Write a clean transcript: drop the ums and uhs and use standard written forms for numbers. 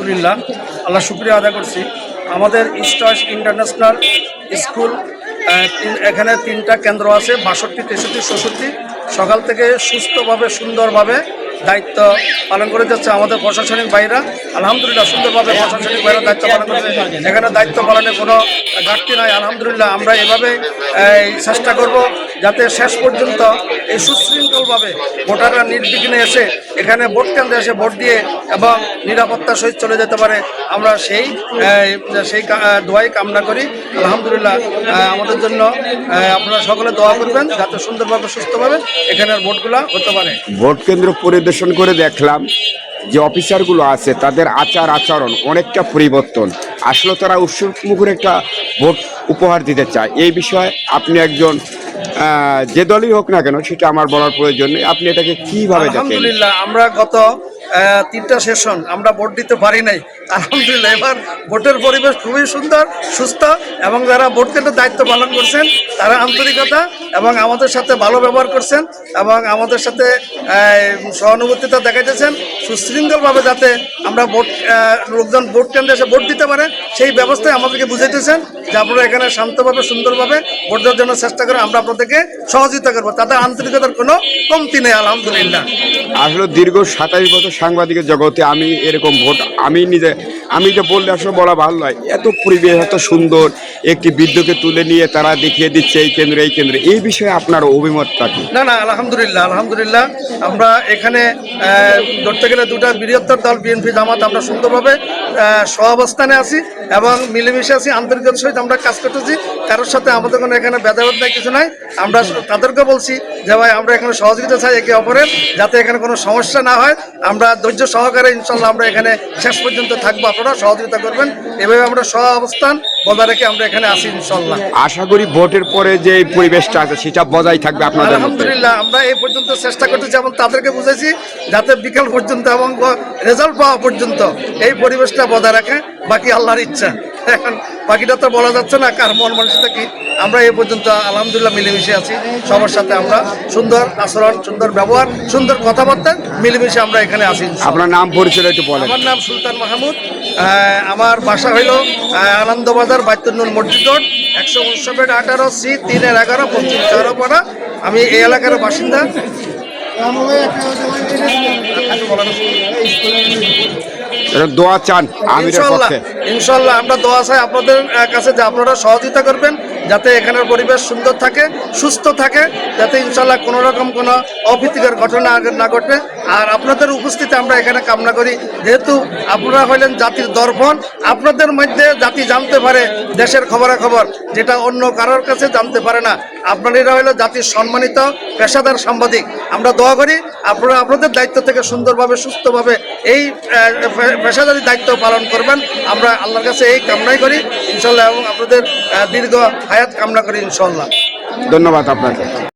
আলহামদুলিল্লাহ, আল্লাহ শুকরিয়া আদায় করছি। আমাদের ইস্ট ওয়েস্ট ইন্টারন্যাশনাল স্কুল এখানে 3টা কেন্দ্র আছে, 62, 63, 64। সকাল থেকে সুস্থভাবে সুন্দরভাবে দায়িত্ব পালন করে যাচ্ছে আমাদের প্রশাসনিক বাইরা। আলহামদুলিল্লাহ সুন্দরভাবে প্রশাসনিক বাইরা দায়িত্ব পালন করছে। এখানে দায়িত্ব পালনে কোনো ঘাটতি নাই। আলহামদুলিল্লাহ আমরা এভাবে চেষ্টা করব যাতে শেষ পর্যন্ত এই সুশৃঙ্খলভাবে ভোটাররা নির্বিঘ্নে এসে এখানে ভোট কেন্দ্রে এসে ভোট দিয়ে এবং নিরাপত্তার সহিত চলে যেতে পারে। আমরা সেই দোয়াই কামনা করি। আলহামদুলিল্লাহ আমাদের জন্য আপনারা সকলে দোয়া করবেন যাতে সুন্দরভাবে সুস্থভাবে এখানের ভোটগুলো হতে পারে। ভোট কেন্দ্র পরিদর্শন করে দেখলাম যে অফিসারগুলো আছে তাদের আচরণ অনেকটা পরিবর্তন। আসলে তারা উৎসবমুখর একটা ভোট উপহার দিতে চায়। এই বিষয়ে আপনি একজন যে দলই হোক না কেন সেটা আমার বলার প্রয়োজন নেই, আপনি এটাকে কিভাবে দেখেন? আলহামদুলিল্লাহ আমরা গত 3টা সেশন আমরা ভোট দিতে পারি নাই। আলহামদুলিল্লাহ এবার ভোটের পরিবেশ খুবই সুন্দর, সুস্থ, এবং যারা ভোট কেন্দ্রের দায়িত্ব পালন করছেন তারা আন্তরিকতা এবং আমাদের সাথে ভালো ব্যবহার করছেন এবং আমাদের সাথে সহানুভূতিতা দেখাইতেছেন। সুশৃঙ্খলভাবে যাতে আমরা লোকজন ভোট কেন্দ্রে এসে ভোট দিতে পারে সেই ব্যবস্থায় আমাদেরকে বুঝাইতেছেন যে আপনারা এখানে শান্তভাবে সুন্দরভাবে ভোট দেওয়ার জন্য চেষ্টা করে আমরা আপনাদেরকে সহযোগিতা করবো। তাদের আন্তরিকতার কোনো কমতি নেই আলহামদুলিল্লাহ। আসলে দীর্ঘ 27 বছর সাংবাদিকের জগতে আমি এরকম ভোট আমি এটা বললে আসলে বলা ভালো নয়। এত পরিবেশ এত সুন্দর, একটি বৃদ্ধকে তুলে নিয়ে তারা দেখিয়ে দিচ্ছে এই কেন্দ্রে এই বিষয়ে আপনার অভিমতটা কি? না আলহামদুলিল্লাহ আমরা এখানে ধরতে গেলে 2টা বৃহত্তর দল বিএনপি জামাত আমরা সুন্দরভাবে সহাবস্থানে আছি এবং মিলেমিশে আছি, আন্তরিকতার সহিত আমরা কাজ করতেছি। কারোর সাথে আমাদের কোনো এখানে ভেদাভেদ নাই, কিছু নাই। আমরা তাদেরকে বলছি যে ভাই আমরা এখানে সহযোগিতা চাই একে অপরের, যাতে এখানে কোনো সমস্যা না হয়। আমরা ধৈর্য সহকারে ইনশাল্লাহ আমরা এখানে শেষ পর্যন্ত থাকবো, আপনারা সহযোগিতা করবেন। এভাবে আমরা অবস্থান বজায় রেখে আমরা এখানে আসি ইনশাল্লাহ। আশা করি ভোটের পরে যে পরিবেশটা আছে সেটা বজায় থাকবে আপনাদের। আলহামদুলিল্লাহ আমরা এই পর্যন্ত চেষ্টা করতেছি এবং তাদেরকে বুঝেছি যাতে বিকেল পর্যন্ত এবং রেজাল্ট পাওয়া পর্যন্ত এই পরিবেশটা বজায় রাখে। বাকি আল্লাহর ইচ্ছা, এখন বাকিটা তো বলা যাচ্ছে না কার মন মানসিকতা কি। আমরা এই পর্যন্ত আলহামদুলিল্লাহ মিলেমিশে আছি সবার সাথে। আমরা সুন্দর আচরণ, সুন্দর ব্যবহার, সুন্দর কথাবার্তা মিলেমিশে আমরা এখানে আছি। আপনার নাম পরিচয় একটু বলেন। আমার নাম সুলতান মাহমুদ। আমার বাসা হইল আনন্দবাজার বাইতুন্নুর মসজিদ রোড, 119-18C 3-11 পশ্চিম চৌরাপাড়া। আমি এই এলাকার বাসিন্দা। দোয়া চান ইনশাল্লাহ আমরা দোয়া চাই আপনাদের কাছে যে আপনারা সহযোগিতা করবেন যাতে এখানের পরিবেশ সুন্দর থাকে, সুস্থ থাকে, যাতে ইনশাল্লাহ কোনো রকম কোনো অপ্রীতিকর ঘটনা না ঘটে। আর আপনাদের উপস্থিতি আমরা এখানে কামনা করি, যেহেতু আপনারা হইলেন জাতির দর্পণ। আপনাদের মধ্যে জাতি জানতে পারে দেশের খবরাখবর, যেটা অন্য কারোর কাছে জানতে পারে না। আপনারা হইল জাতির সম্মানিত পেশাদার সাংবাদিক। আমরা দোয়া করি আপনারা আপনাদের দায়িত্ব থেকে সুন্দরভাবে সুস্থভাবে এই পেশাদারি দায়িত্ব পালন করবেন। আমরা আল্লাহর কাছে এই কামনাই করি ইনশাল্লাহ, এবং আপনাদের দীর্ঘ হায়াত কামনা করি ইনশাল্লাহ। ধন্যবাদ আপনাকে।